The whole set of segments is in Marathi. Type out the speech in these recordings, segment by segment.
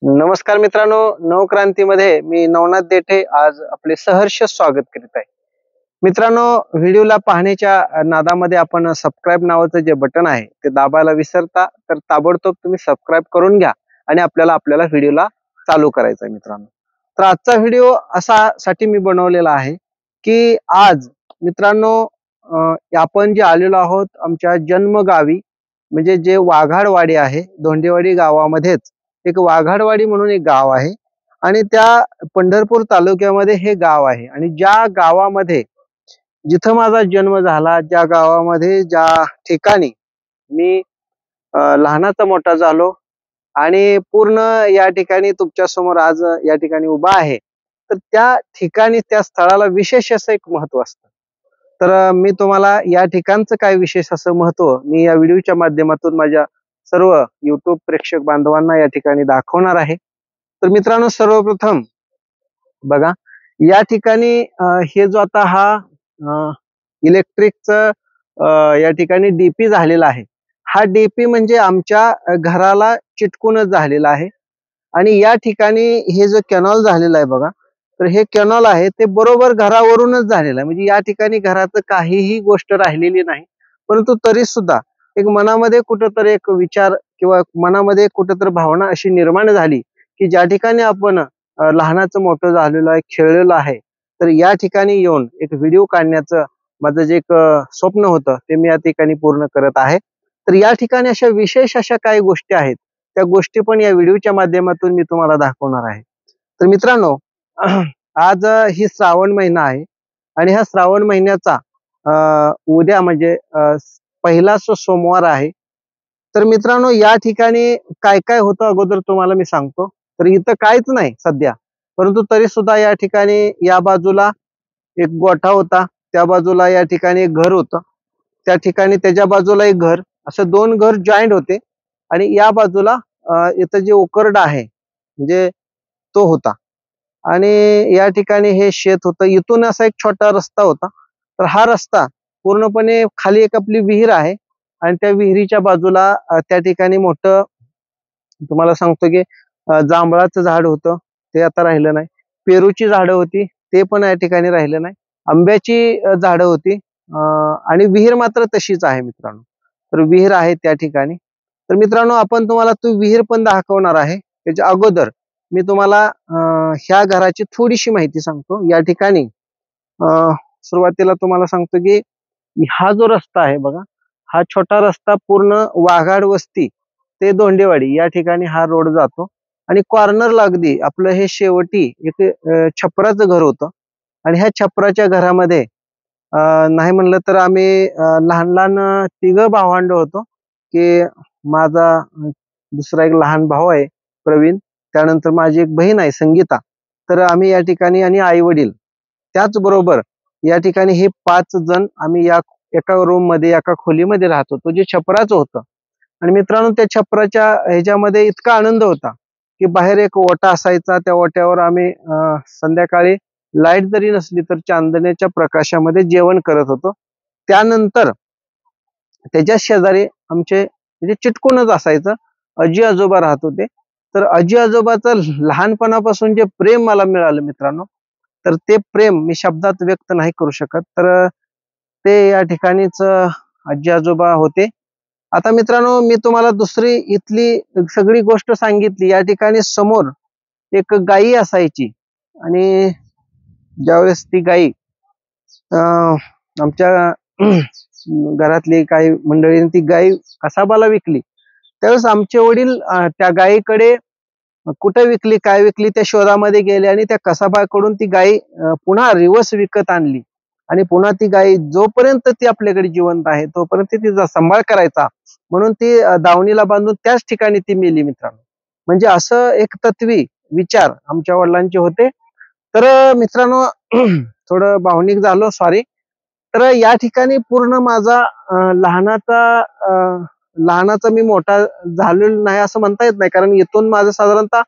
नमस्कार मित्रांनो, नवक्रांतीमध्ये मी नवनाथ देठे आज आपले सहर्ष स्वागत करीत आहे. मित्रांनो, व्हिडिओला पाहण्याच्या नादामध्ये आपण सबस्क्राईब नावाचं जे बटन आहे ते दाबायला विसरता तर ताबडतोब तुम्ही सबस्क्राईब करून घ्या आणि आपल्याला व्हिडिओला चालू करायचा आहे मित्रांनो. तर आजचा व्हिडिओ साठी मी बनवलेला आहे की आज मित्रांनो आपण जे आलेलो आहोत आमच्या जन्मगावी म्हणजे जे वाघाडवाडी आहे, धोंडेवाडी गावामध्येच एक वाघाडवाडी म्हणून एक गाव आहे आणि त्या पंढरपूर तालुक्यामध्ये हे गाव आहे. आणि ज्या गावामध्ये जिथं माझा जन्म झाला, ज्या गावामध्ये ज्या ठिकाणी मी लहानाचा मोठा झालो आणि पूर्ण या ठिकाणी तुमच्या समोर आज या ठिकाणी उभा आहे, तर त्या ठिकाणी त्या स्थळाला विशेष असं एक महत्व असतं. तर मी तुम्हाला या ठिकाणचं काय विशेष असं महत्व मी या व्हिडिओच्या माध्यमातून माझ्या सर्व युट्यूब प्रेक्षक बांधवांना या ठिकाणी दाखवणार आहे. तर मित्रांनो, सर्वप्रथम बघा, या ठिकाणी हे जो आता हा इलेक्ट्रिकचं या ठिकाणी डीपी झालेला आहे. हा डीपी म्हणजे आमच्या घराला चिटकूनच झालेला आहे. आणि या ठिकाणी हे जो कॅनॉल झालेला आहे बघा, तर हे कॅनॉल आहे ते बरोबर घरावरूनच झालेलं आहे. म्हणजे या ठिकाणी घराचं काहीही गोष्ट राहिलेली नाही. परंतु तरी सुद्धा एक मनामध्ये कुठंतरी एक विचार किंवा मनामध्ये कुठंतरी भावना अशी निर्माण झाली की ज्या ठिकाणी आपण लहानाचं मोठं झालेलं आहे, खेळलेलं आहे, तर या ठिकाणी येऊन एक व्हिडिओ काढण्याचं माझं जे एक स्वप्न होतं ते मी या ठिकाणी पूर्ण करत आहे. तर या ठिकाणी अशा विशेष अशा काही गोष्टी आहेत, त्या गोष्टी पण या व्हिडिओच्या माध्यमातून मी तुम्हाला दाखवणार आहे. तर मित्रांनो, आज ही श्रावण महिना आहे आणि ह्या श्रावण महिन्याचा उद्या म्हणजे पहिलाच सोमवार आहे. तर मित्रांनो, या ठिकाणी काय काय होतं अगोदर तुम्हाला मी सांगतो. तर इथं काहीच नाही सध्या, परंतु तरी सुद्धा या ठिकाणी या बाजूला एक गोठा होता, त्या बाजूला या ठिकाणी एक घर होतं, त्या ठिकाणी त्याच्या बाजूला एक घर, असं दोन घर जॉईंट होते. आणि या बाजूला इथं जे उकरडा आहे म्हणजे तो होता. आणि या ठिकाणी हे शेत होतं. इथून असा एक छोटा रस्ता होता. तर हा रस्ता पूर्णपणे खाली एक आपली विहीर आहे आणि त्या विहिरीच्या बाजूला त्या ठिकाणी मोठं तुम्हाला सांगतो की जांभळाचं झाड होतं, ते आता राहिलं नाही. पेरूची झाडं होती, ते पण या ठिकाणी राहिलं नाही. आंब्याची झाडं होती आणि विहीर मात्र तशीच आहे मित्रांनो. तर विहीर आहे त्या ठिकाणी. तर मित्रांनो, आपण तुम्हाला तो विहीर पण दाखवणार आहे. त्याच्या अगोदर मी तुम्हाला ह्या घराची थोडीशी माहिती सांगतो. या ठिकाणी सुरुवातीला तुम्हाला सांगतो की हा जो रस्ता आहे बघा, हा छोटा रस्ता पूर्ण वाघाड वस्ती ते धोंडेवाडी या ठिकाणी हा रोड जातो. आणि कॉर्नरला अगदी आपलं हे शेवटी एक छपराचं घर होतं. आणि ह्या छपराच्या घरामध्ये नाही म्हणलं तर आम्ही लहान लहान तिघं भावंड होतो. की माझा दुसरा एक लहान भाऊ आहे प्रवीण, त्यानंतर माझी एक बहीण आहे संगीता. तर आम्ही या ठिकाणी आणि आई वडील त्याचबरोबर या ठिकाणी हे 5 जण आम्ही या एका रूम मध्ये एका खोलीमध्ये राहत होतो, जे छपराचं होतं. आणि मित्रांनो, त्या छपराच्या ह्याच्यामध्ये इतका आनंद होता की बाहेर एक ओटा असायचा, त्या ओट्यावर आम्ही संध्याकाळी लाईट जरी नसली तर चांदण्याच्या प्रकाशामध्ये जेवण करत होतो. त्यानंतर त्याच्या शेजारी आमचे म्हणजे चिटकूनच असायचं आजी आजोबा राहत होते. तर आजी आजोबाचं लहानपणापासून जे प्रेम मला मिळालं मित्रांनो, तर ते प्रेम मी शब्दात व्यक्त नाही करू शकत. तर ते या ठिकाणीच आजी आजोबा होते. आता मित्रांनो, मी तुम्हाला दुसरी इथली सगळी गोष्ट सांगितली. या ठिकाणी समोर एक गाई असायची आणि ज्यावेळेस ती गाई आमच्या घरातली काही मंडळीने ती गाय कसाबाला विकली, त्यावेळेस आमचे वडील त्या गायीकडे कुठे विकली काय विकली त्या शोधामध्ये गेले आणि त्या कसाबाकडून ती गाय पुन्हा रिवर्स विकत आणली. आणि पुन्हा ती गाय जोपर्यंत ती आपल्याकडे जिवंत आहे तोपर्यंत तिचा सांभाळ करायचा म्हणून ती दावणीला बांधून त्याच ठिकाणी ती मेली मित्रांनो. म्हणजे असं एक तत्वी विचार आमच्या वडिलांचे होते. तर मित्रांनो, थोडं भावनिक झालो, सॉरी. तर या ठिकाणी पूर्ण माझा लहानाचा मी मोठा झालेलो नाही असं म्हणता येत नाही, कारण इथून माझं साधारणतः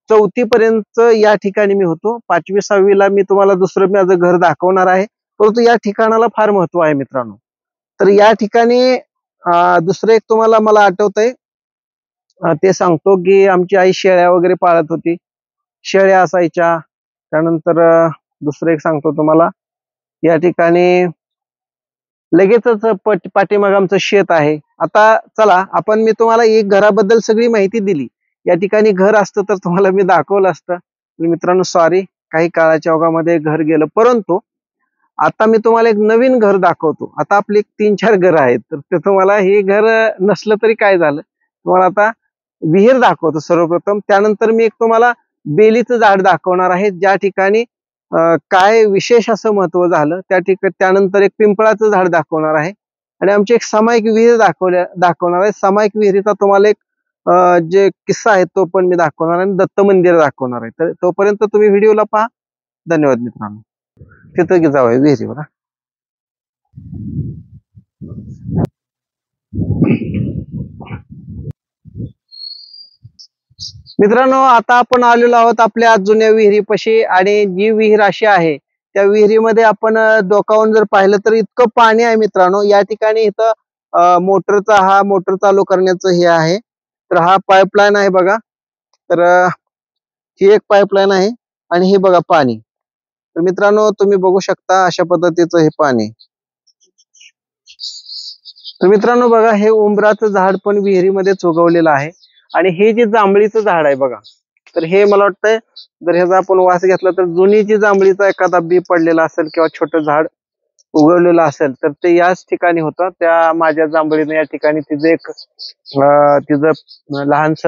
4थी पर्यंत या ठिकाणी मी होतो. 5वी 6वीला मी तुम्हाला दुसरं माझं घर दाखवणार आहे. परंतु या ठिकाणाला फार महत्व आहे मित्रांनो. तर या ठिकाणी दुसरं एक तुम्हाला मला आठवतंय, ते सांगतो की आमची आई शेळ्या वगैरे पाळत होती, शेळ्या असायच्या. त्यानंतर दुसरं एक सांगतो तुम्हाला, या ठिकाणी लगेचच पाठीमागे आमचं शेत आहे. आता चला, मी तुम्हाला एक घराबद्दल सगळी माहिती दिली. या ठिकाणी घर असतं तर तुम्हाला मी दाखवलं असतं. मित्रांनो सॉरी, काही काळाच्या ओघामध्ये घर गेलं. परंतु आता मी तुम्हाला एक नवीन घर दाखवतो. आता आपले 3-4 घर आहेत, तर ते तुम्हाला हे घर नसलं तरी काय झालं, तुम्हाला आता विहीर दाखवतो सर्वप्रथम. त्यानंतर मी एक तुम्हाला बेलीचं झाड दाखवणार आहे, ज्या ठिकाणी काय विशेष असं महत्व झालं त्या ठिकाणी. त्यानंतर एक पिंपळाचं झाड दाखवणार आहे आणि आमची एक सामायिक विहीर दाखवणार आहे. सामायिक विहिरीचा तुम्हाला एक जे किस्सा आहे तो पण मी दाखवणार आहे आणि दत्त मंदिर दाखवणार आहे. तर तोपर्यंत तुम्ही व्हिडिओला पहा. धन्यवाद मित्रांनो. तिथं जाऊया विहिरीवर. मित्रांनो, आता आपण आलेलो आहोत आपल्या जुन्या विहिरीपाशी आणि जी विहीर अशी आहे, त्या विहिरीमध्ये आपण डोकावून जर पाहिलं तर इतकं पाणी आहे मित्रांनो. या ठिकाणी इथं मोटर चालू करण्याचं हे आहे. तर हा पाईपलाईन आहे बघा. तर ही एक पाईपलाईन आहे आणि हे बघा पाणी. तर मित्रांनो तुम्ही बघू शकता अशा पद्धतीचं हे पाणी. तर मित्रांनो बघा, हे उंबराचं झाड पण विहिरीमध्येच उगवलेलं आहे आणि हे जे जांभळीचं झाड आहे बघा, तर हे मला वाटतंय जर ह्याचा आपण वास घेतला तर जुनी जी जांभळीचा एखादा बी पडलेला असेल किंवा छोटं झाड उगवलेलं असेल तर ते याच ठिकाणी होतं. त्या माझ्या जांभळीने या ठिकाणी तिचं लहानस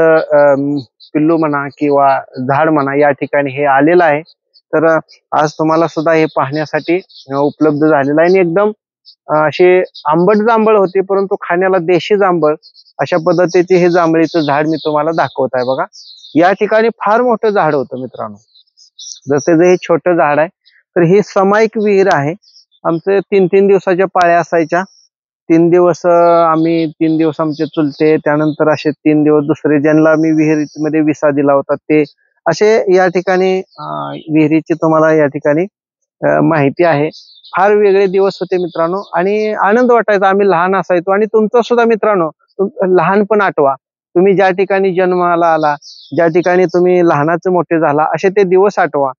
पिल्लू म्हणा किंवा झाड म्हणा या ठिकाणी हे आलेलं आहे. तर आज तुम्हाला सुद्धा हे पाहण्यासाठी उपलब्ध झालेलं आहे आणि एकदम असे आंबट जांभळ होते, परंतु खाण्याला देशी जांभळ अशा पद्धतीचे हे जांभळीचं झाड मी तुम्हाला दाखवत आहे बघा. या ठिकाणी फार मोठं झाड होतं मित्रांनो. जसे जे हे छोटं झाड आहे, तर ही सामायिक विहीर आहे. आमचे 3-3 दिवसाच्या पाळ्या असायच्या. 3 दिवस आम्ही 3 दिवस आमचे चुलते, त्यानंतर असे 3 दिवस दुसरे ज्यांना मी विहिरीमध्ये विसा दिला होता ते, असे या ठिकाणी विहिरीची तुम्हाला या ठिकाणी माहिती आहे. फार वेगळे दिवस होते मित्रांनो आणि आनंद वाटायचा. आम्ही लहान असायचो आणि तुमचं सुद्धा मित्रांनो लहानपण आठवा. तुम्ही ज्या ठिकाणी जन्माला आला, ज्या ठिकाणी तुम्ही लहानाचे मोठे झाला, असे ते दिवस आठवा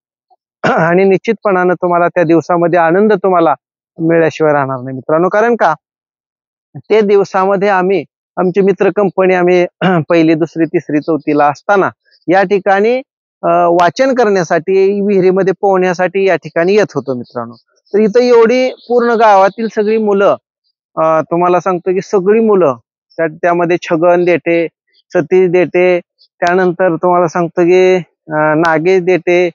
आणि निश्चितपणानं तुम्हाला त्या दिवसामध्ये आनंद तुम्हाला मिळाल्याशिवाय राहणार नाही मित्रांनो. कारण का, ते दिवसामध्ये आमची मित्र कंपनी आम्ही 1ली, 2री, 3री, 4थीला असताना या ठिकाणी वाचन करण्यासाठी विहिरीमध्ये पोहण्यासाठी या ठिकाणी येत होतो मित्रांनो. तर इथं एवढी पूर्ण गावातील सगळी मुलं, तुम्हाला सांगतो की सगळी मुलं त्यामध्ये छगन देठे, सतीश देठे, त्यानंतर तुम्हाला सांगतो की नागेश देठे,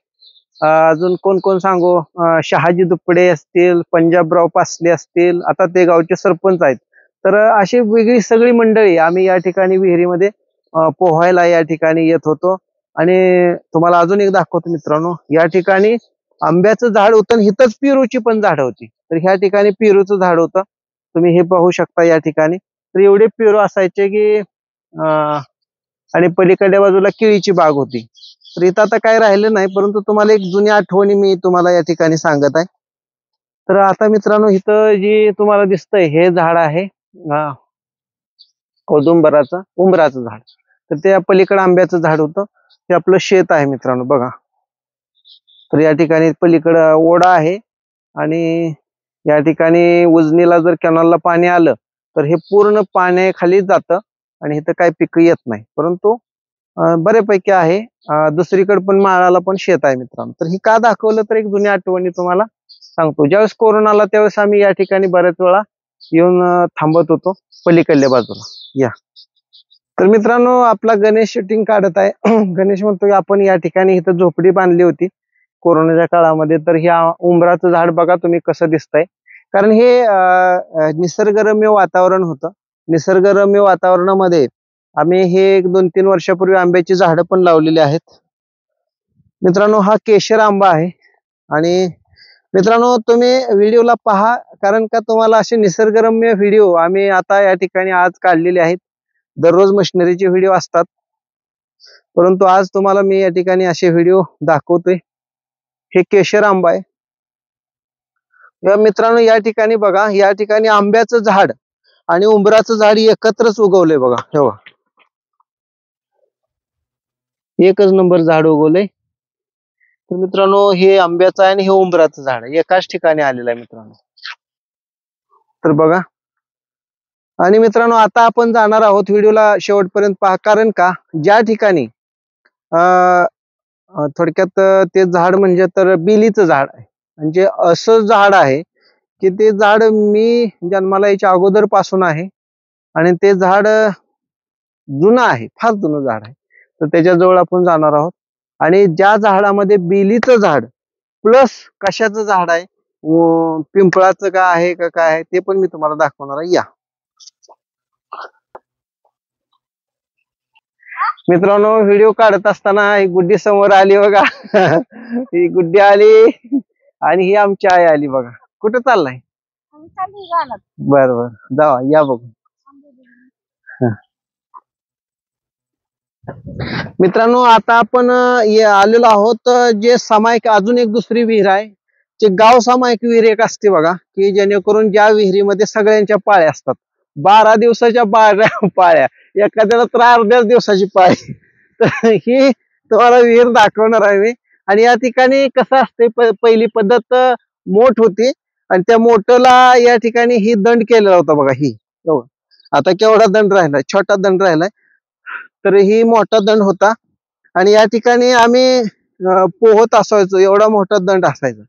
अजून कोण कोण सांगू, शहाजी दुपडे असतील, पंजाबराव पासले असतील, आता ते गावचे सरपंच आहेत. तर अशी वेगळी सगळी मंडळी आम्ही या ठिकाणी विहिरीमध्ये पोहायला या ठिकाणी येत होतो. आणि तुम्हाला अजून एक दाखवतो मित्रांनो, या ठिकाणी आंब्याचं झाड होतं आणि इथंच पेरूची पण झाड होती. तर ह्या ठिकाणी पेरूचं झाड होतं, तुम्ही हे पाहू शकता या ठिकाणी. तर एवढे पेरू असायचे की आणि पलीकडल्या बाजूला केळीची बाग होती. तर इथं आता काय राहिलं नाही, परंतु तुम्हाला एक जुनी आठवणी मी तुम्हाला या ठिकाणी सांगत आहे. तर आता मित्रांनो इथं जी तुम्हाला दिसतंय हे झाड आहे उंबराचं झाड. तर त्या पलीकडे आंब्याचं झाड होतं. ते आपलं शेत आहे मित्रांनो बघा. तर या ठिकाणी पलीकडं ओढा आहे आणि या ठिकाणी उजनीला जर कॅनलला पाणी आलं तर हे पूर्ण पाण्याखाली जातं आणि इथं काही पिकं येत नाही. परंतु बऱ्यापैकी आहे. दुसरीकडे पण माळाला पण शेत आहे मित्रांनो. तर ही का दाखवलं तर एक जुनी आठवणी तुम्हाला सांगतो. ज्यावेळेस कोरोना आला त्यावेळेस आम्ही या ठिकाणी बऱ्याच वेळा येऊन थांबत होतो पलीकडल्या बाजूला. या तर मित्रांनो आपला गणेश शूटिंग काढत आहे. गणेश म्हणतो की आपण या ठिकाणी इथं झोपडी बांधली होती कोरोनाच्या काळामध्ये. तर ह्या उंबराचं झाड बघा तुम्ही कसं दिसतंय. कारण हे निसर्गरम्य वातावरण होतं. निसर्गरम्य वातावरणामध्ये आम्ही हे 1-2-3 वर्षापूर्वी आंब्याची झाडं पण लावलेली आहेत मित्रांनो. हा केशर आंबा आहे आणि मित्रांनो तुम्ही व्हिडिओला पहा, कारण का तुम्हाला असे निसर्गरम्य व्हिडिओ आम्ही आता या ठिकाणी आज काढलेले आहेत. दररोज मशिनरीचे व्हिडिओ असतात, परंतु आज तुम्हाला मी या ठिकाणी असे व्हिडिओ दाखवतोय. हे केशर आंबा आहे मित्रांनो. या ठिकाणी बघा, या ठिकाणी आंब्याचं झाड आणि उंबराचं झाड एकत्रच उगवलंय बघा. हे बघा एकच नंबर झाड उगवलंय. तर मित्रांनो हे आंब्याचं आहे आणि हे उंबराचं झाड आहे, एकाच ठिकाणी आलेलं आहे मित्रांनो. तर बघा, आणि मित्रांनो आता आपण जाणार आहोत, व्हिडिओला शेवटपर्यंत पहा, कारण का ज्या ठिकाणी थोडक्यात ते झाड म्हणजे तर बिलीचं झाड आहे. म्हणजे असं झाड आहे की ते झाड मी जन्माला यायच्या अगोदर पासून आहे आणि ते झाड जुनं आहे, फार जुनं झाड आहे. तर त्याच्याजवळ आपण जाणार आहोत आणि ज्या झाडामध्ये बिलीचं झाड प्लस कशाचं झाड आहे, पिंपळाचं का आहे का काय आहे ते पण मी तुम्हाला दाखवणार आहे. या मित्रांनो, व्हिडिओ काढत असताना ही गुड्डी समोर आली बघा. ही गुड्डी आली आणि ही आमची आई आली बघा. कुठे चाललाय? बर बर, जावा या बघू. मित्रांनो आता आपण आलेलो आहोत जे सामायिक अजून एक दुसरी विहीर आहे, जे गाव सामायिक विहीर एक असते बघा, की जेणेकरून ज्या विहिरीमध्ये सगळ्यांच्या पाळ्या असतात, 12 दिवसाच्या पाळ्या, एखाद्याला तर अर्ध्याच दिवसाची पाळी. तर ही तुम्हाला विहीर दाखवणार आहे मी. आणि या ठिकाणी कसं असते, पहिली पद्धत मोठ होती आणि त्या मोठला या ठिकाणी ही दंड केलेला होता बघा. ही आता केवढा दंड राहिलाय, छोटा दंड राहिलाय, तर ही मोठा दंड होता आणि या ठिकाणी आम्ही पोहत असायचो, एवढा मोठा दंड असायचा.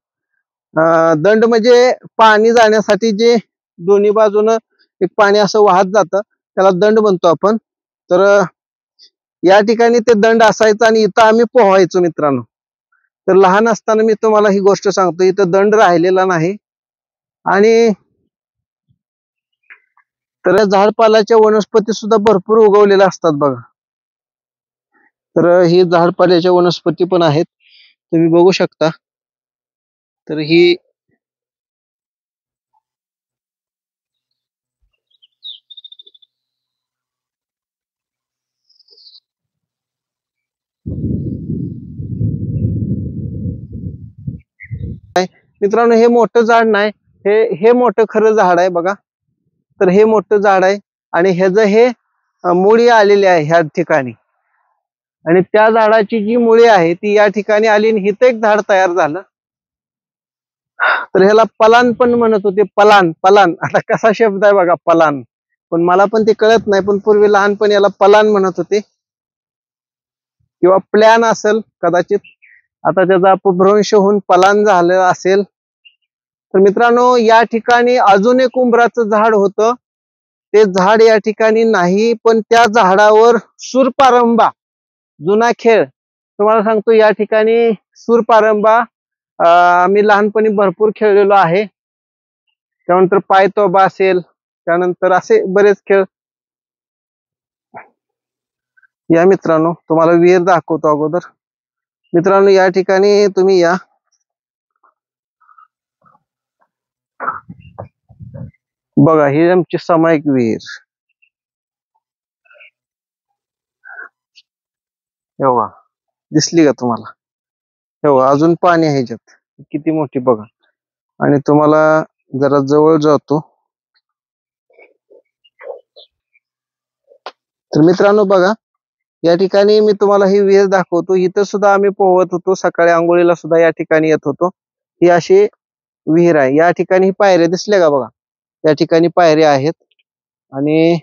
दंड म्हणजे पाणी जाण्यासाठी जे दोन्ही बाजूनं एक पाणी असं वाहत जातं, त्याला दंड म्हणतो आपण. तर या ठिकाणी ते दंड असायचं आणि इथं आम्ही पोहायचो मित्रांनो. तर लहान असताना मी तुम्हाला ही गोष्ट सांगतो, इथं दंड राहिलेला नाही. आणि तर झाडपाल्याच्या वनस्पती सुद्धा भरपूर उगवलेल्या असतात बघा. तर ही झाडपाल्याच्या वनस्पती पण आहेत, तुम्ही बघू शकता. तर ही मित्रांनो हे मोठं झाड नाही, हे मोठं खरं झाड आहे बघा. तर हे मोठं झाड आहे आणि ह्याचं हे मुळी आलेली आहे ह्या ठिकाणी, आणि त्या झाडाची जी मुळी आहे ती या ठिकाणी आली आणि हिथं एक झाड तयार झालं. तर ह्याला पलान पण म्हणत होते, पलान. पलान आता कसा शब्द आहे बघा, पलान. पण मला पण ते कळत नाही, पण पूर्वी लहानपणी याला पलान म्हणत होते किंवा प्लॅन असेल कदाचित. आता त्याचा अपभ्रंश होऊन पलान झालेला असेल. तर मित्रांनो या ठिकाणी अजून एक उंबराचं झाड होतं, ते झाड या ठिकाणी नाही, पण त्या झाडावर सूरपारंबा, जुना खेळ तुम्हाला सांगतो. या ठिकाणी सूरपारंबा आम्ही लहानपणी भरपूर खेळलेलो आहे. त्यानंतर पायतोबा असेल, त्यानंतर असे बरेच खेळ. या मित्रांनो तुम्हाला विहीर दाखवतो अगोदर. मित्रांनो या ठिकाणी तुम्ही या, बघा ही आमची सामायिक विहीर. एवढा दिसली का तुम्हाला? एवढा अजून पाणी आहे ह्याच्यात, किती मोठी बघा. आणि तुम्हाला जरा जवळ जातो. तर मित्रांनो बघा, या ठिकाणी मी तुम्हाला ही विहीर दाखवतो. इथं सुद्धा आम्ही पोहत होतो, सकाळी आंघोळीला सुद्धा या ठिकाणी येत होतो. ही अशी विहीर आहे. या ठिकाणी पायऱ्या दिसल्या का बघा, या ठिकाणी पायऱ्या आहेत. आणि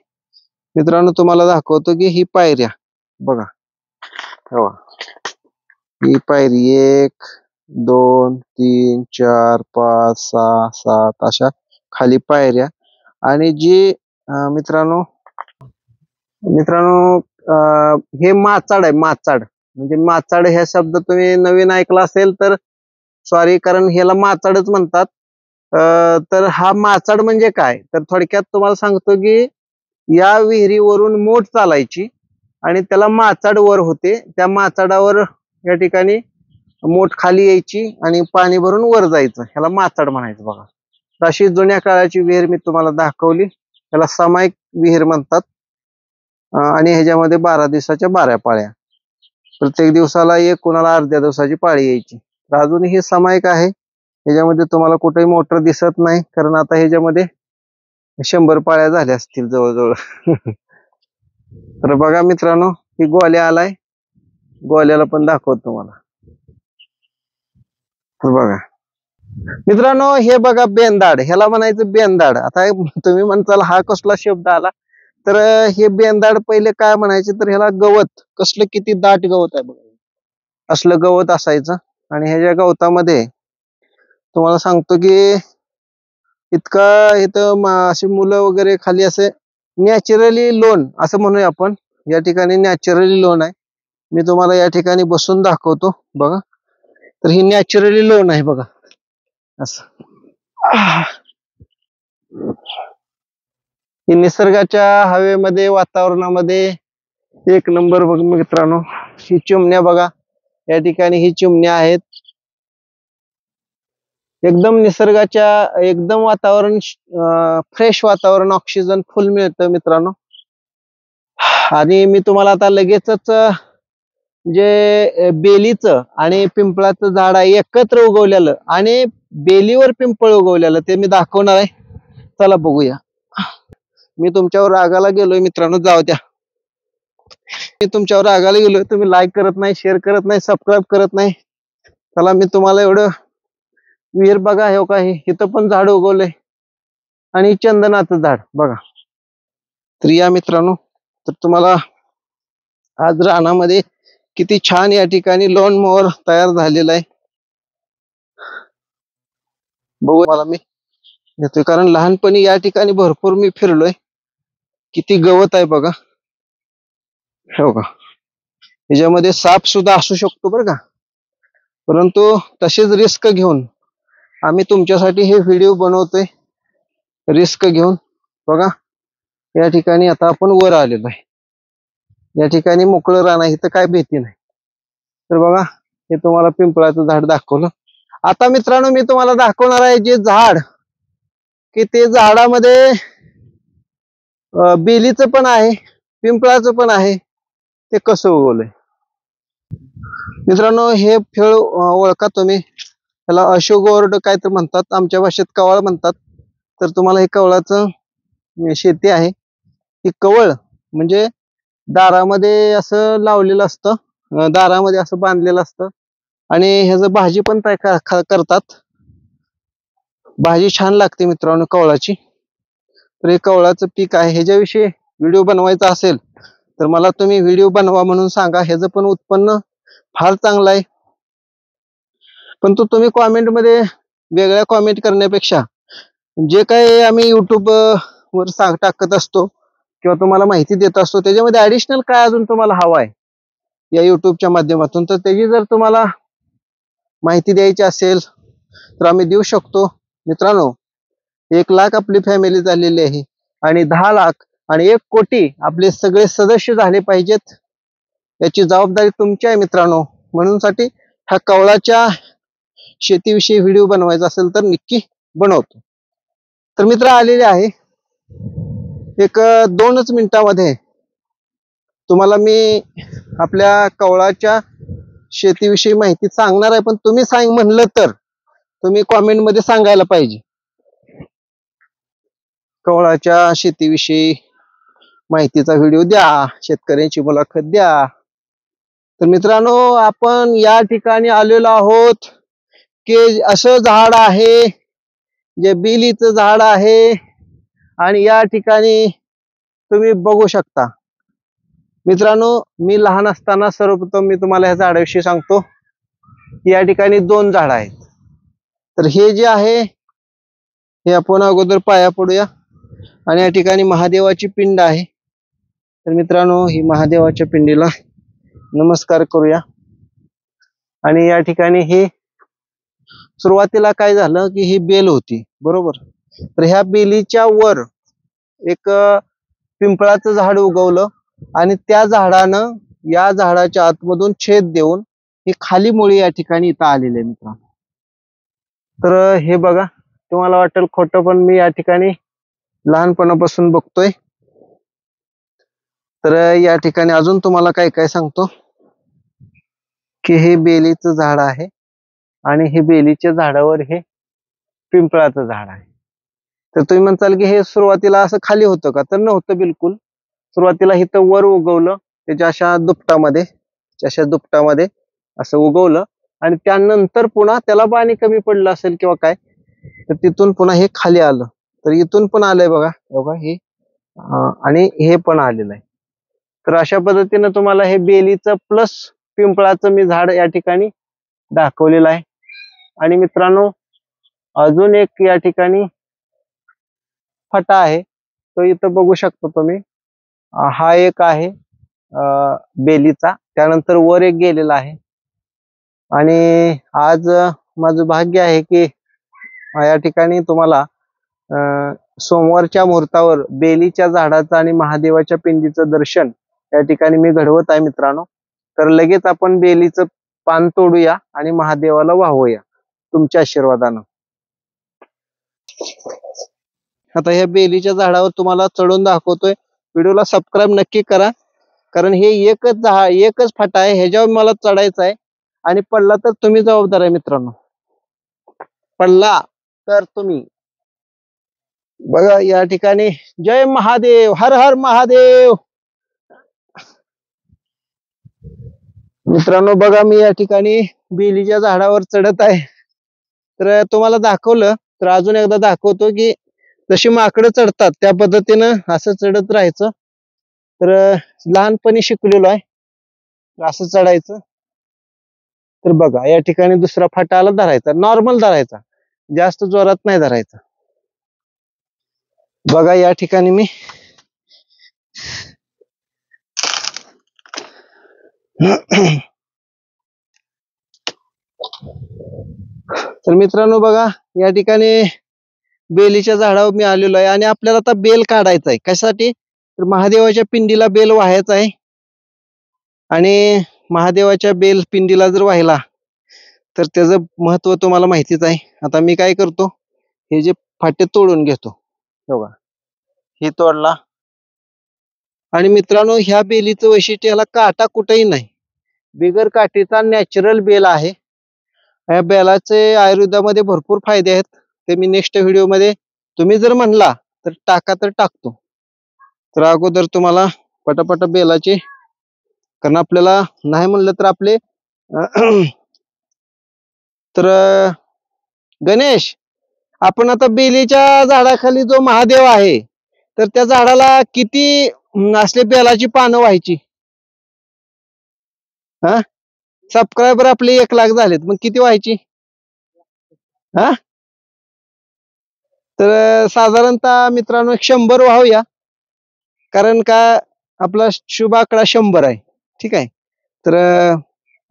मित्रांनो तुम्हाला दाखवतो की ही पायऱ्या बघा, ही पायरी 1 2 3 4 5 6 7 अशा खाली पायऱ्या. आणि जी मित्रांनो हे माचाड आहे. माचाड म्हणजे माचाड ह्या शब्द तुम्ही नवीन ऐकला असेल तर सॉरी, कारण ह्याला माचाडच म्हणतात. तर हा माचाड म्हणजे काय, तर थोडक्यात तुम्हाला सांगतो की या विहिरीवरून मोठ चालायची आणि त्याला माचाड वर होते. त्या माचाडावर या ठिकाणी मोठ खाली यायची आणि पाणी भरून वर जायचं, ह्याला माचाड म्हणायचं बघा. अशी जुन्या काळाची विहीर मी तुम्हाला दाखवली. त्याला सामायिक विहीर म्हणतात. आणि ह्याच्यामध्ये 12 दिवसाच्या 12 पाळ्या, प्रत्येक दिवसाला एक, कोणाला अर्ध्या दिवसाची पाळी यायची. तर अजून ही सामायिक आहे. ह्याच्यामध्ये तुम्हाला कुठेही मोटर दिसत नाही, कारण आता ह्याच्यामध्ये 100 पाळ्या झाल्या असतील जवळजवळ. तर बघा मित्रांनो, ही गोल्या आलाय गोल्याला पण दाखवतो तुम्हाला. तर बघा मित्रांनो, हे बघा बेंदाड, ह्याला म्हणायचं बेंदाड. आता तुम्ही म्हणताल हा कसला शब्द आला, तर हे बेंदाड पहिले काय म्हणायचे, तर ह्याला गवत, कसलं किती दाट गवत आहे बघा, असलं गवत असायचं. आणि ह्याच्या गवतामध्ये तुम्हाला सांगतो की इतका इथं अशी मुलं वगैरे खाली असे नॅचरली लोन असं म्हणूया आपण, या ठिकाणी नॅचरली लोन आहे. मी तुम्हाला या ठिकाणी बसून दाखवतो बघा. तर ही नॅचरली लोन आहे बघा असं. ही निसर्गाच्या हवेमध्ये, वातावरणामध्ये एक नंबर बघ मित्रांनो. ही चिमण्या बघा, या ठिकाणी ही चिमण्या आहेत. एकदम निसर्गाच्या, एकदम वातावरण फ्रेश वातावरण, ऑक्सिजन फुल मिळतं मित्रांनो. आणि मी तुम्हाला आता लगेचच जे बेलीचं आणि पिंपळाचं झाड आहे एकत्र उगवलेलं, आणि बेलीवर पिंपळ उगवलेलं, ते मी दाखवणार आहे. चला बघूया. मी तुमच्यावर रागाला गेलोय मित्रांनो, जाऊ द्या. मी तुमच्यावर रागाला गेलोय, तुम्ही लाईक करत नाही, शेअर करत नाही, सबस्क्राईब करत नाही. चला मी तुम्हाला एवढं, विहीर बघा हे का, इथं पण झाड उगवलंय, आणि चंदनाचं झाड बघा. तर या मित्रांनो, तर तुम्हाला आज रानामध्ये किती छान या ठिकाणी लॉन मोवर तयार झालेला आहे बघू मला मी येतोय, कारण लहानपणी या ठिकाणी भरपूर मी फिरलोय. किती गवत आहे बघा, हो का. ह्याच्यामध्ये साप सुद्धा असू शकतो बरं का, परंतु तसेच रिस्क घेऊन आम्ही तुमच्यासाठी हे व्हिडिओ बनवतोय, रिस्क घेऊन बघा. या ठिकाणी आता आपण वर आलेलो आहे, या ठिकाणी मोकळं रान आहे, इथं काय भीती नाही. तर बघा, हे तुम्हाला पिंपळाचं झाड दाखवलं. आता मित्रांनो मी तुम्हाला दाखवणार आहे जे झाड, की ते झाडामध्ये बेलीचं पण आहे, पिंपळाचं पण आहे, ते कसं उगवलंय. मित्रांनो हे फळ ओळखा तुम्ही, त्याला अशोगोर्ड काय तर म्हणतात, आमच्या भाषेत कवळ म्हणतात. तर तुम्हाला हे कवळाचं शेती आहे. ही कवळ म्हणजे दारामध्ये असं लावलेलं असतं, दारामध्ये असं बांधलेलं असतं, आणि ह्याचं भाजी पण करतात. भाजी छान लागते मित्रांनो कवळाची. तर हे कवळाचं पीक आहे. ह्याच्याविषयी व्हिडिओ बनवायचा असेल तर मला तुम्ही व्हिडिओ बनवा म्हणून सांगा. ह्याचं पण उत्पन्न फार चांगलं आहे. पण तो तुम्ही कॉमेंट मध्ये वेगळ्या कॉमेंट करण्यापेक्षा जे काही आम्ही युट्यूब वर टाकत असतो किंवा तुम्हाला माहिती देत असतो, त्याच्यामध्ये ऍडिशनल काय अजून तुम्हाला हवं आहे या युट्यूबच्या माध्यमातून, तर त्याची जर तुम्हाला माहिती द्यायची असेल तर आम्ही देऊ शकतो. मित्रांनो 1 लाख आपली फॅमिली झालेली आहे, आणि 10 लाख आणि 1 कोटी आपले सगळे सदस्य झाले पाहिजेत, याची जबाबदारी तुमची आहे मित्रांनो. म्हणून साठी ह्या कवळाच्या शेतीविषयी व्हिडिओ बनवायचा असेल तर नक्की बनवतो. तर मित्र आलेले आहे, एक 2च मिनिटामध्ये तुम्हाला मी आपल्या कवळाच्या शेतीविषयी माहिती सांगणार आहे. पण तुम्ही सांग म्हणलं तर तुम्ही कॉमेंट मध्ये सांगायला पाहिजे, कवळाच्या शेतीविषयी माहितीचा व्हिडिओ द्या, शेतकऱ्यांची मुलाखत द्या. तर मित्रांनो आपण या ठिकाणी आलेलो आहोत की असं झाड आहे जे बेलीचं झाड आहे, आणि या ठिकाणी तुम्ही बघू शकता मित्रांनो. मी लहान असताना सर्वप्रथम मी तुम्हाला ह्या झाडाविषयी सांगतो. या ठिकाणी 2 झाड आहेत. तर हे जे आहे हे आपण अगोदर पाया पडूया, आणि या ठिकाणी महादेवाची पिंड आहे. तर मित्रांनो ही महादेवाच्या पिंडीला नमस्कार करूया. आणि या ठिकाणी हे सुरुवातीला काय झालं की ही बेल होती बरोबर, तर ह्या बेलीच्या वर एक पिंपळाचं झाड उगवलं, आणि त्या झाडानं या झाडाच्या आतमधून छेद देऊन ही खाली मुळी या ठिकाणी इथं आलेली आहे मित्रांनो. तर हे बघा, तुम्हाला वाटेल खोटं, पण मी या ठिकाणी लहानपणापासून बघतोय. तर या ठिकाणी अजून तुम्हाला काय काय सांगतो की हे बेलीचं झाड आहे, आणि हे बेलीच्या झाडावर हे पिंपळाचं झाड आहे. तर तुम्ही म्हणताल की हे सुरुवातीला असं खाली होतं का, तर नव्हतं बिलकुल. सुरुवातीला इथं वर उगवलं त्याच्या अशा दुपटामध्ये, अशा दुपटामध्ये असं उगवलं आणि त्यानंतर पुन्हा त्याला पाणी कमी पडलं असेल किंवा काय, तर तिथून पुन्हा हे खाली आलं. तर इथून पण आलंय बघा हे आणि हे पण आलेलं आहे. तर अशा पद्धतीनं तुम्हाला हे बेलीचं प्लस पिंपळाचं मी झाड या ठिकाणी दाखवलेलं आहे. आणि मित्रांनो, अजून एक या ठिकाणी फटा आहे, तो इथं बघू शकता तुम्ही. हा एक आहे बेलीचा. त्यानंतर वर एक गेलेला आहे. आणि आज माझं भाग्य आहे की या ठिकाणी तुम्हाला सोमवारच्या मुहूर्तावर बेलीच्या झाडाचं आणि महादेवाच्या पिंडीचं दर्शन या ठिकाणी मी घडवत आहे मित्रांनो. तर लगेच आपण बेलीचं पान तोडूया आणि महादेवाला वाहूया तुमच्या आशीर्वादानं. आता ह्या बेलीच्या झाडावर तुम्हाला चढून दाखवतोय. व्हिडिओला सबस्क्राईब नक्की करा, कारण हे एकच फाटा आहे, ह्याच्यावर मला चढायचं आहे. आणि पडला तर तुम्ही जबाबदार आहे मित्रांनो, पडला तर तुम्ही. बघा या ठिकाणी जय महादेव, हर हर महादेव. मित्रांनो बघा, मी या ठिकाणी बेलीच्या झाडावर चढत आहे. तर तुम्हाला दाखवलं, तर अजून एकदा दाखवतो की जशी माकडं चढतात त्या पद्धतीनं असं चढत राहायचं. तर लहानपणी शिकलेलो आहे असं चढायचं. तर बघा या ठिकाणी दुसरा फाटाला धरायचा, नॉर्मल धरायचा, जास्त जोरात नाही धरायचा. बघा या ठिकाणी मी तर मित्रांनो बघा या ठिकाणी बेलीच्या झाडावर मी आलेलो आहे. आणि आपल्याला आता बेल काढायचा आहे. कशासाठी? तर महादेवाच्या पिंडीला बेल व्हायचा आहे. आणि महादेवाच्या बेल पिंडीला जर वाहिला तर त्याचं महत्व तुम्हाला माहितीच आहे. आता मी काय करतो, हे जे फाटे तोडून घेतो. बघा हे तोडला. आणि मित्रांनो ह्या बेलीचं वैशिष्ट्य, याला काटा कुठेही नाही, बिगर काठीचा नॅचरल बेल आहे. या बेलाचे आयुर्वेदामध्ये भरपूर फायदे आहेत. ते मी नेक्स्ट व्हिडिओ मध्ये तुम्ही जर म्हणला तर टाकतो. तर अगोदर तुम्हाला पटापट बेलाचे, कारण आपल्याला नाही म्हणलं तर आपले तर गणेश, आपण आता बेलीच्या झाडाखाली जो महादेव आहे, तर त्या झाडाला किती असले बेलाची पानं व्हायची? हा, सबस्क्रायबर आपले 1 लाख झालेत, मग किती व्हायची? हा, तर साधारणतः मित्रांनो 100 वाहूया, कारण का आपला शुभ आकडा 100 आहे. ठीक आहे, तर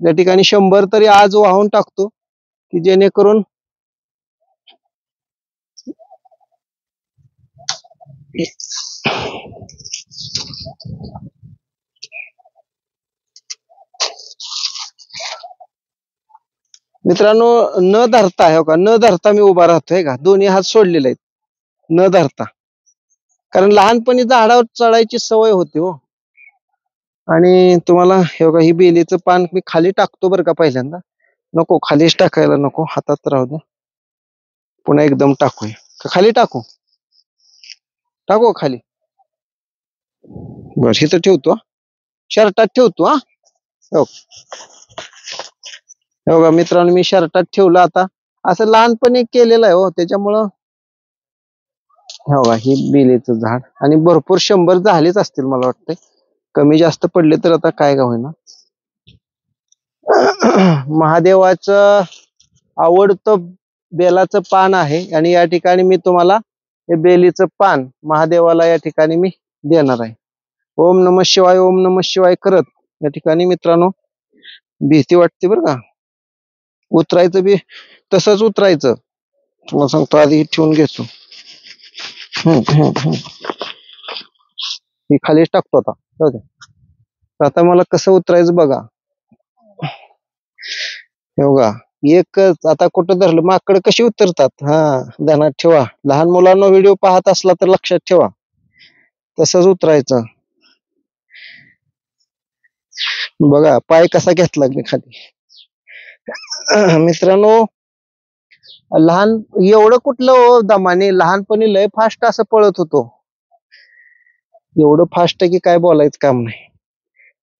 या ठिकाणी 100 तरी आज वाहून टाकतो, की जेणेकरून मित्रांनो न धरता, हो का, न धरता मी उभा राहतोय का, दोन्ही हात सोडलेले आहेत न धरता, कारण लहानपणी झाडावर चढायची सवय होती हो. आणि तुम्हाला हे बघा, ही बेलीचं पान मी खाली टाकतो बरं का पहिल्यांदा. नको, खालीच टाकायला नको, हातात राहू दे. पुन्हा एकदम टाकूया का? खाली टाकू खाली. बर, इथं ठेवतो, शर्टात ठेवतो. हो बघा मित्रांनो, मी शर्टात ठेवलं. आता असं लहानपणी केलेलं आहे हो, त्याच्यामुळं हो बघा, हे बेलीचं झाड. आणि भरपूर 100 झालेच असतील मला वाटतंय, कमी जास्त पडले तर आता काय का होईना. महादेवाचं आवडतं बेलाचं पान आहे. आणि या ठिकाणी मी तुम्हाला हे बेलीचं पान महादेवाला या ठिकाणी मी देणार आहे. ओम नमः शिवाय, ओम नमः शिवाय करत या ठिकाणी मित्रांनो, भीती वाटते बरं का, उतरायचं बी तसंच उतरायचं. तुम्हाला सांगतो, आधी ठेवून घेतो. ही खालीच टाकतो आता, जाऊ दे. आता मला कसं उतरायचं बघा. हे बघा, एकच. आता कुठं धरलं, माकड कशी उतरतात. हा, ध्यानात ठेवा. लहान मुलांना व्हिडिओ पाहत असला तर लक्षात ठेवा, तसंच उतरायचं. बघा पाय कसा घेतला मी खाली. मित्रांनो लहान एवढं कुठलं दमाने, लहानपणी लय फास्ट असं पळत होतो, एवढं फास्ट की काय बोलायचं काम नाही.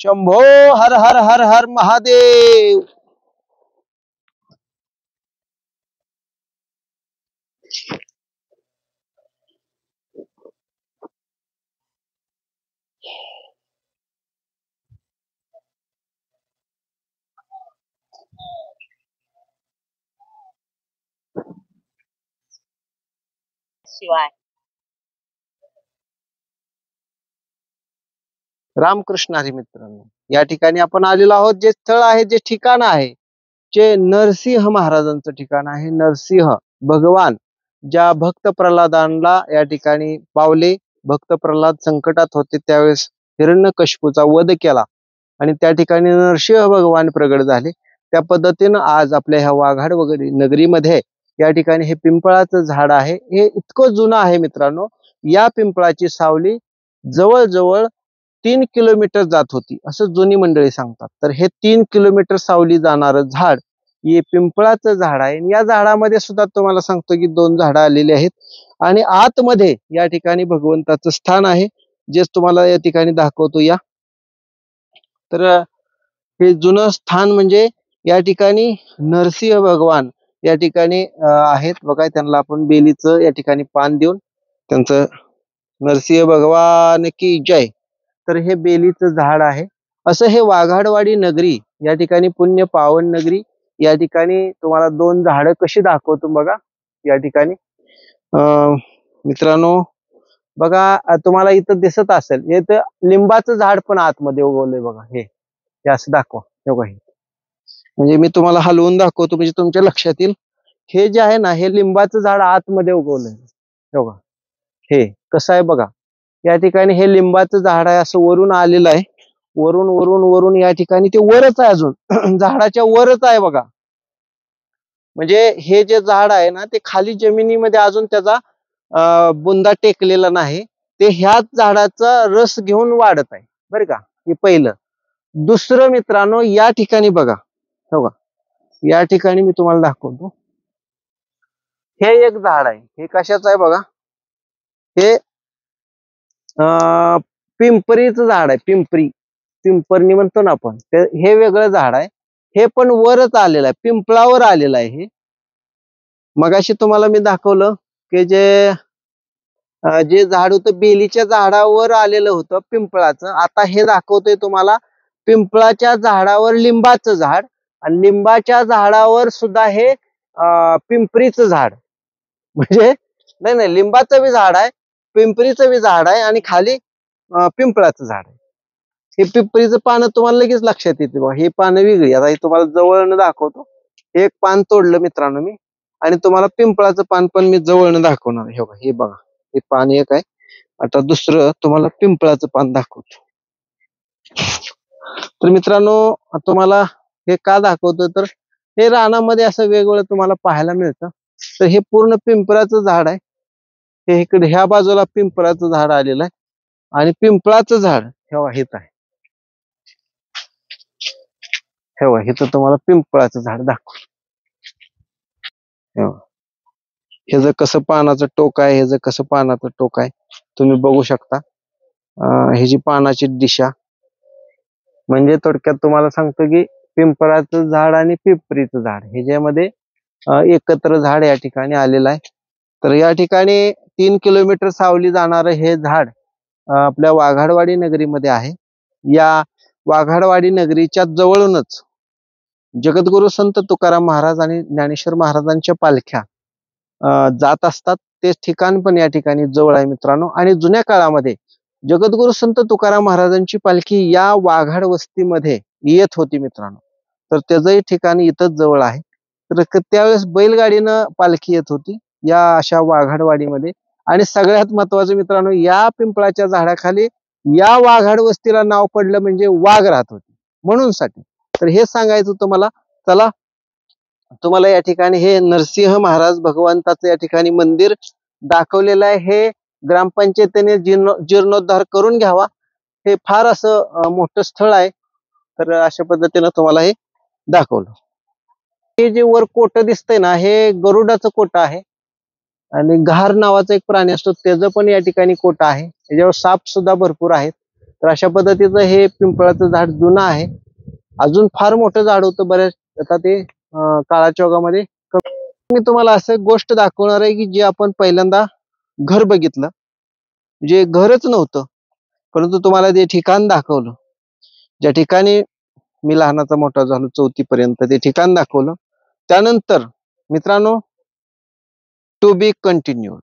शंभो हर हर हर हर महादेव. शिवाय रामकृष्ण हरी मित्रांनो, या ठिकाणी आपण आलेलो आहोत. जे स्थळ आहे, जे ठिकाण आहे, जे नरसिंह महाराजांचं ठिकाण आहे. नरसिंह भगवान ज्या भक्त प्रल्हादांना या ठिकाणी पावले, भक्त प्रल्हाद संकटात होते त्यावेळेस हिरण्यकशिपूचा वध केला आणि त्या ठिकाणी नरसिंह भगवान प्रगट झाले. त्या पद्धतीनं आज आपल्या ह्या वाघाड वगैरे नगरीमध्ये या ठिकाणी हे पिंपळाचं झाड आहे. हे इतकं जुनं आहे मित्रांनो. या पिंपळाची सावली जवळजवळ 3 किलोमीटर जात होती असं जुनी मंडळी सांगतात. तर हे 3 किलोमीटर सावली जाणारं झाड हे पिंपळाचं झाड आहे. या झाडामध्ये सुद्धा तुम्हाला सांगतो की 2 झाडं आलेली आहेत आणि आतमध्ये या ठिकाणी भगवंताचं स्थान आहे, जे तुम्हाला या ठिकाणी दाखवतो या. तर हे जुनं स्थान म्हणजे या ठिकाणी नरसिंह भगवान या ठिकाणी आहेत बघा. त्यांना आपण बेलीचं या ठिकाणी पान देऊन त्यांचं नरसिंह भगवान की जय. तर हे बेलीचं झाड आहे. असं हे वाघाडवाडी नगरी या ठिकाणी पुण्य पावन नगरी. या ठिकाणी तुम्हाला 2 झाडं कशी दाखवतो बघा. या ठिकाणी मित्रांनो बघा, तुम्हाला इथं दिसत असेल, हे तर लिंबाचं झाड पण आतमध्ये उगवलंय बघा. हे असं दाखवा. हे बघा, म्हणजे मी तुम्हाला हलवून दाखवतो म्हणजे तुमच्या लक्षात येईल. हे जे आहे ना, हे लिंबाचं झाड आतमध्ये उगवलंय. हे बघा, हे कसं आहे बघा. या ठिकाणी हे लिंबाचं झाड आहे, असं वरून आलेलं आहे. वरून वरून वरून या ठिकाणी ते वरच आहे अजून झाडाच्या वरच आहे बघा. म्हणजे हे जे झाड आहे ना, ते खाली जमिनीमध्ये अजून त्याचा बुंदा टेकलेला नाही. ते ह्याच झाडाचा रस घेऊन वाढत आहे बरं का. हे पहिलं. दुसरं मित्रांनो, या ठिकाणी बघा. हो का, या ठिकाणी मी तुम्हाला दाखवतो. हे एक झाड आहे. हे कशाचं आहे बघा. हे पिंपरीचं झाड आहे. पिंपरणी म्हणतो ना आपण. हे वेगळं झाड आहे. हे पण वरच आलेलं आहे, पिंपळावर आलेलं आहे. हे मगाशी तुम्हाला मी दाखवलं की जे झाड होतं बेलीच्या झाडावर आलेलं होतं पिंपळाचं. आता हे दाखवतोय तुम्हाला पिंपळाच्या झाडावर लिंबाचं झाड आणि लिंबाच्या झाडावर सुद्धा हे पिंपरीचं झाड. म्हणजे नाही नाही, लिंबाचं बी झाड आहे, पिंपरीचं बी झाड आहे आणि खाली पिंपळाचं झाड आहे. हे पिंपरीचं पानं तुम्हाला लगेच लक्षात येते बघा. हे पानं वेगळी. आता हे तुम्हाला जवळनं दाखवतो. एक पान तोडलं मित्रांनो मी आणि तुम्हाला पिंपळाचं पान पण मी जवळनं दाखवणार. हे बघा, हे बघा, हे पान एक आहे. आता दुसरं तुम्हाला पिंपळाचं पान दाखवतो. तर मित्रांनो, तुम्हाला हे का दाखवतो तर हे रानामध्ये असं वेगवेगळं तुम्हाला पाहायला मिळतं. तर हे पूर्ण पिंपळाचं झाड आहे. हे इकडे ह्या बाजूला पिंपळाचं झाड आलेलं आहे आणि पिंपळाचं झाड हेच आहे. हे तर तुम्हाला पिंपळाचं झाड दाखव. ह्याचं कसं पानाचं टोक आहे, ह्याचं कसं पानाचं टोक आहे तुम्ही बघू शकता. ह्याची पानाची दिशा. म्हणजे थोडक्यात तुम्हाला सांगतो की पिंपळाचं झाड आणि पिंपरीचं झाड ह्याच्यामध्ये एकत्र झाड या ठिकाणी आलेलं आहे. तर या ठिकाणी 3 किलोमीटर सावली जाणारं हे झाड आपल्या वाघाडवाडी नगरीमध्ये आहे. या वाघाडवाडी नगरीच्या जवळूनच जगद्गुरु संत तुकाराम महाराज आणि ज्ञानेश्वर महाराजांच्या पालख्या जात असतात. ते ठिकाण पण या ठिकाणी जवळ आहे मित्रांनो. आणि जुन्या काळामध्ये जगद्गुरु संत तुकाराम महाराजांची पालखी या वाघाड वस्तीमध्ये येत होती मित्रांनो. तर त्याचंही ठिकाण इथंच जवळ आहे. तर त्यावेळेस बैलगाडीनं पालखी येत होती या अशा वाघाडवाडीमध्ये. आणि सगळ्यात महत्वाचं मित्रांनो, या पिंपळाच्या झाडाखाली या वाघाड वस्तीला नाव पडलं म्हणजे वाघ राहत होते म्हणून साठी. तर हे सांगायचं तुम्हाला. चला, तुम्हाला या ठिकाणी हे नरसिंह महाराज भगवंताचं या ठिकाणी मंदिर दाखवलेलं आहे. हे ग्रामपंचायतीने जीर्णोद्धार करून घ्यावा. हे फार असं मोठं स्थळ आहे. तर अशा पद्धतीनं तुम्हाला हे दाखवलं. हे जे वर कोट दिसतंय ना, हे गरुडाचं कोट आहे. आणि घार नावाचा एक प्राणी असतो, त्याचं पण या ठिकाणी कोट आहे. त्याच्यावर साप सुद्धा भरपूर आहेत. तर अशा पद्धतीचं हे पिंपळाचं झाड जुनं आहे. अजून फार मोठं झाड होतं बऱ्याच, आता ते काळाच्या ओघामध्ये मी तुम्हाला असं गोष्ट दाखवणार आहे की जे आपण पहिल्यांदा घर बघितलं, जे घरच नव्हतं, परंतु तुम्हाला ते ठिकाण दाखवलं. ज्या ठिकाणी मी लहानाचा मोठा झालो 4थी पर्यंत ते ठिकाण दाखवलं. त्यानंतर मित्रांनो, टू बी कंटिन्यूड.